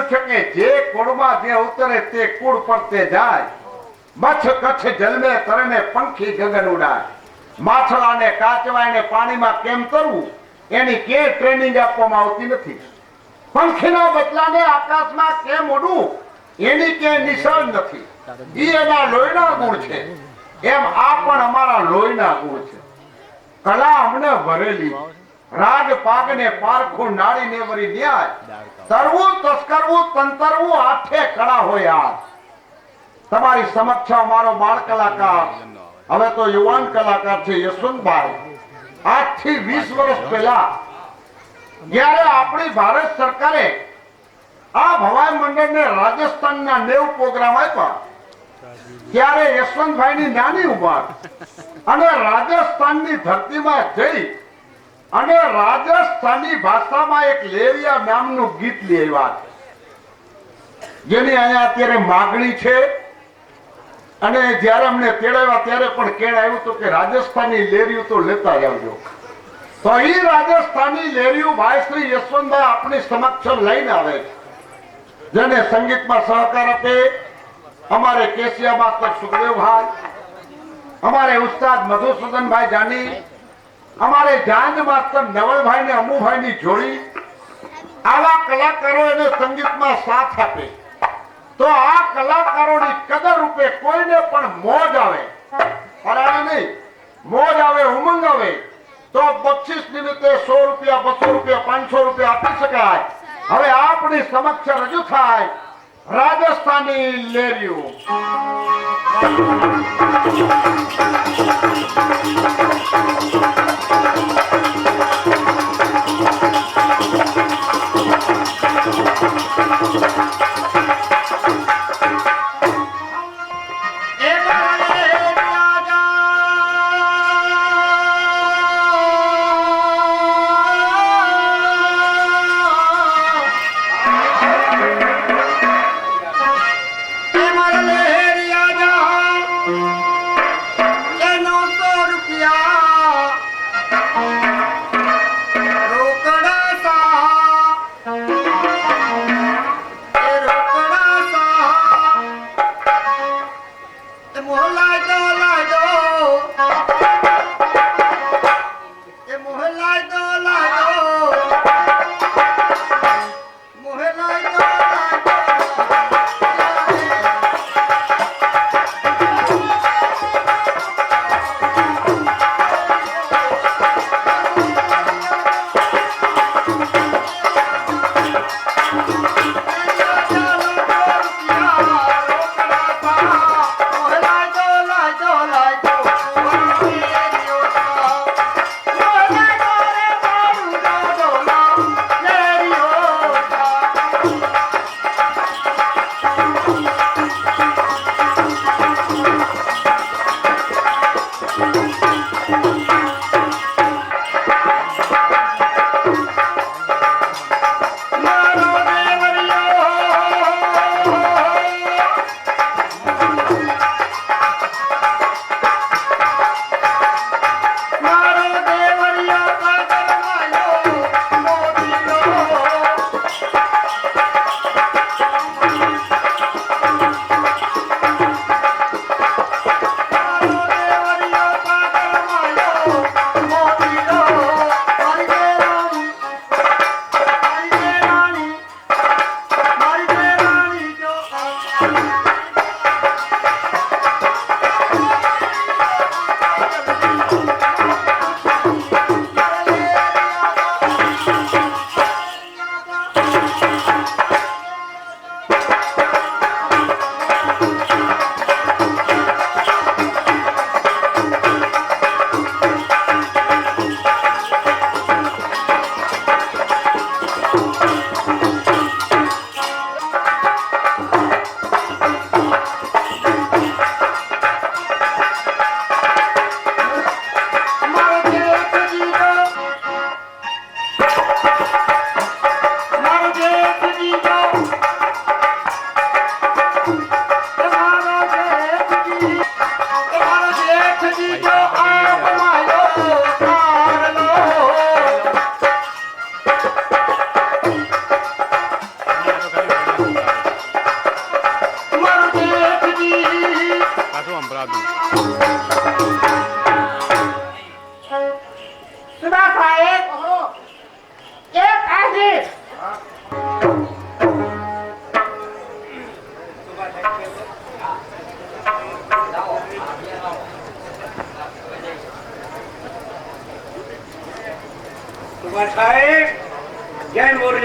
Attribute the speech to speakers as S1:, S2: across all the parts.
S1: કીધું છે કે જે કુળમાં જે ઉતરે તે કુળ પર તે જાય, મચ્છ કચ્છ જલમે તરને પંખી ગગન ઉડાય, માછલાને કાચવાને પાણીમાં કેમ તરવું એની કે ટ્રેનિંગ આપવામાં આવતી નથી, પંખીના બદલાને આકાશમાં કેમ ઉડવું એની કે નિશાન નથી, ઈ એના લોહીના ગુણ છે, એમ આ પણ અમારા લોહીના ગુણ છે. કલા અમને ભરેલી, રાગ પાગને પારખું નાળીને વરી ન્યાય, તરવું તસ્કરવું તંતરવું આઠે કળા હોય આ. તમારી સમક્ષ અમારો બાળ કલાકાર, હવે તો યુવાન કલાકાર છે યશવંતભાઈ, આજથી 20 વર્ષ પહેલા જ્યારે આપણી ભારત સરકારે આ ભવાઈ મંડળને રાજસ્થાનના 90 પ્રોગ્રામ આપ્યા, ત્યારે યશવંતભાઈની નાની ઉંમર અને રાજસ્થાનની ધરતીમાં જઈ અને રાજસ્થાની ભાષામાં એક લેરિયા નામનું ગીત લેવા છે, જેની અહીંયા અત્યારે માગણી છે. અને જ્યારે અમને તેડાવ્યા ત્યારે પણ કેળ આવ્યું હતું કે રાજસ્થાની લેરિયું તો લેતા જ આવજો. તો એ રાજસ્થાની લેરિયું ભાઈ શ્રી યશવંતભાઈ આપણી સમક્ષ લઈને આવે છે, જેને સંગીતમાં સહકાર આપે અમારે કેશિયા માસ્ટર સુખદેવભાઈ, અમારે ઉસ્તાદ મધુસૂદનભાઈ જાની, અમારે જાંજ માસ્ટર નવલભાઈ ને અમુભાઈ ની જોડી, આવા કલાકારો એને સંગીતમાં સાથ આપે. તો આ કલાકારોની કદર રૂપે કોઈને પણ મોજ આવે, પરાણે નહીં, મોજ આવે, ઉમંગ આવે, તો બક્ષિસ નિમિત્તે 100 રૂપિયા, 200 રૂપિયા, 500 રૂપિયા આપી શકાય. હવે આપણી સમક્ષ રજૂ થાય રાજસ્થાની લેરિયું.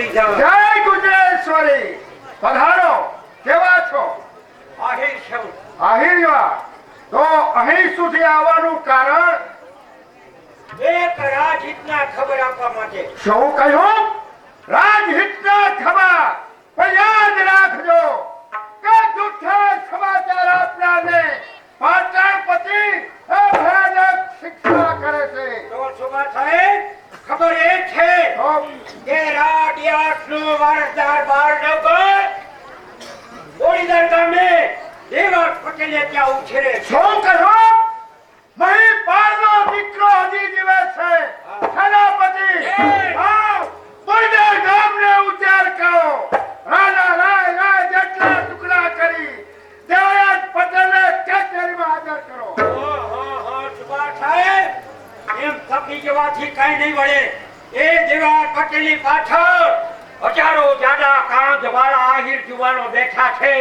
S2: લઈ જાઓ.
S1: જય ગુજરેશ્વરી. પધારો. કેવા છો?
S2: આહિર છું.
S1: આહિર્યા. તો અહીં સુધી આવવાનું કારણ?
S2: એક રાજહિતના ખબર આપવા માટે.
S1: શું કહ્યું? રાજહિતના ખબર. પણ યાદ રાખજો કે જૂઠા સમાચાર આપનારને પાટણપતિ ભયાનક શિક્ષા કરે છે.
S2: તો સુભા સાહેબ ખબર એ છે
S1: તો
S2: કે રાડિયાસનો વારસદાર બાર નવગર બોડીદર ગામે દેવર પટેલે ત્યાં ઉછેરે છે.
S1: શું કહ્યું? મહીપાલનો દીકરો હજી જીવે છે. સેનાપતિ આવ, બોડીદર ગામને ઉજાર કરો. રાણા રાય જેટલા ટુકડા કરી દેવરાજ પટેલને કચેરીમાં હાજર કરો.
S2: સુભા સાહેબ એમ થકી જવાથી કઈ નહીં વળે. એ દેવર પટેલની પાછળ હજારો જાડા કાંજ વાળા આહિર જુવાનો બેઠા છે.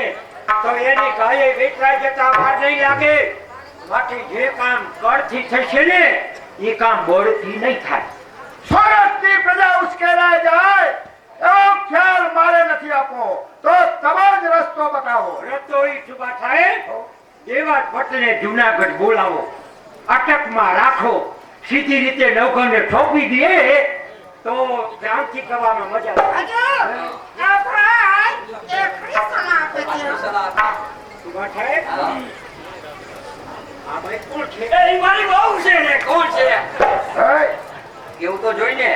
S2: તો એની ગાયે વેચરાઈ જતા વાર નહીં લાગે. માટે જે કામ કળથી થશે ને એ કામ બળથી નહીં થાય.
S1: સુરતની પ્રજા ઉશ્કેરાઈ જાય એવો ખ્યાલ મારે નથી આપવો. તો તમે જ રસ્તો બતાવો.
S2: રતોઈ સુભા સાહેબ દેવર પટેલને જુનાગઢ બોલાવો, અટકમાં રાખો, સીધી રીતે નવઘરને ઠોકી દે તો જામથી કરવામાં મજા આવે. સુભા સાહેબ આ ભાઈ કોણ છે? એ મારી વહુ છે ને. કોણ છે
S1: હે,
S2: એવું તો જોઈને.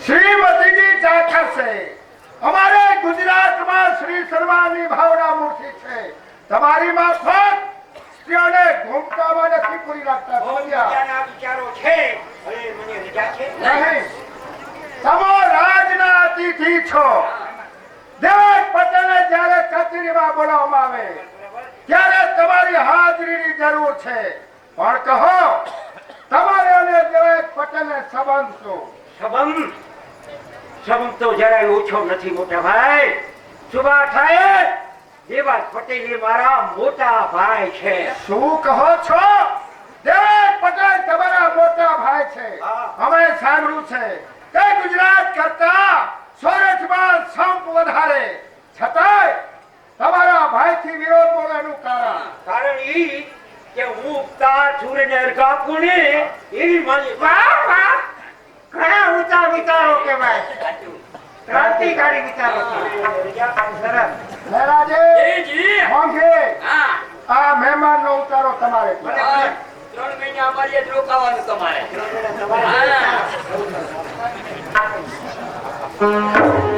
S1: શ્રીમતીજી ચાકર છે. અમારે ગુજરાતમાં શ્રી સર્વાની ભાવના મૂર્તિ છે. તમારી માફક સ્ત્રીઓને ઘૂમટામાં નથી પૂરી રાખતા.
S2: બહુ
S1: સમજ્યા?
S2: મજાના વિચારો છે. હવે મને રજા છે.
S1: નહીં. તમે રાજના અતિથિ છો. દેવરાજ પટેલને જ્યારે કચેરીમાં બોલાવવામાં આવે ત્યારે તમારી હાજરીની જરૂર છે. પણ કહો, તમારે અને દેવરાજ પટેલને સંબંધ શું?
S2: સંબંધ તો જરાય ઓછો નથી મોટા ભાઈ. સુભા સાહેબ દેવાજ પટેલ એ મારા મોટા ભાઈ છે.
S1: શું કહો છો? દેવરાજ પટેલ તમારા મોટા ભાઈ છે.
S2: હા.
S1: અમે સાંભળ્યું છે કે ગુજરાત કરતા સુરતમાં સંપ વધારે. છતાંય તમારા ભાઈથી વિરોધ બોલવાનું કારણ?
S2: કારણ ઈ કે હું ઉગતા સૂર્યને અરગાપું ને એવી મારી.
S1: વાહ વાહ, ઘણા ઊંચા વિચારો કહેવાય. ક્રાંતિકારી વિચારો છે. સરસ. મહારાજે મોંઘે
S2: હા
S1: આ મહેમાનનો ઉતારો તમારે.
S2: 3 મહિના અમારી જ રોકાવાનું તમારે.
S1: હા.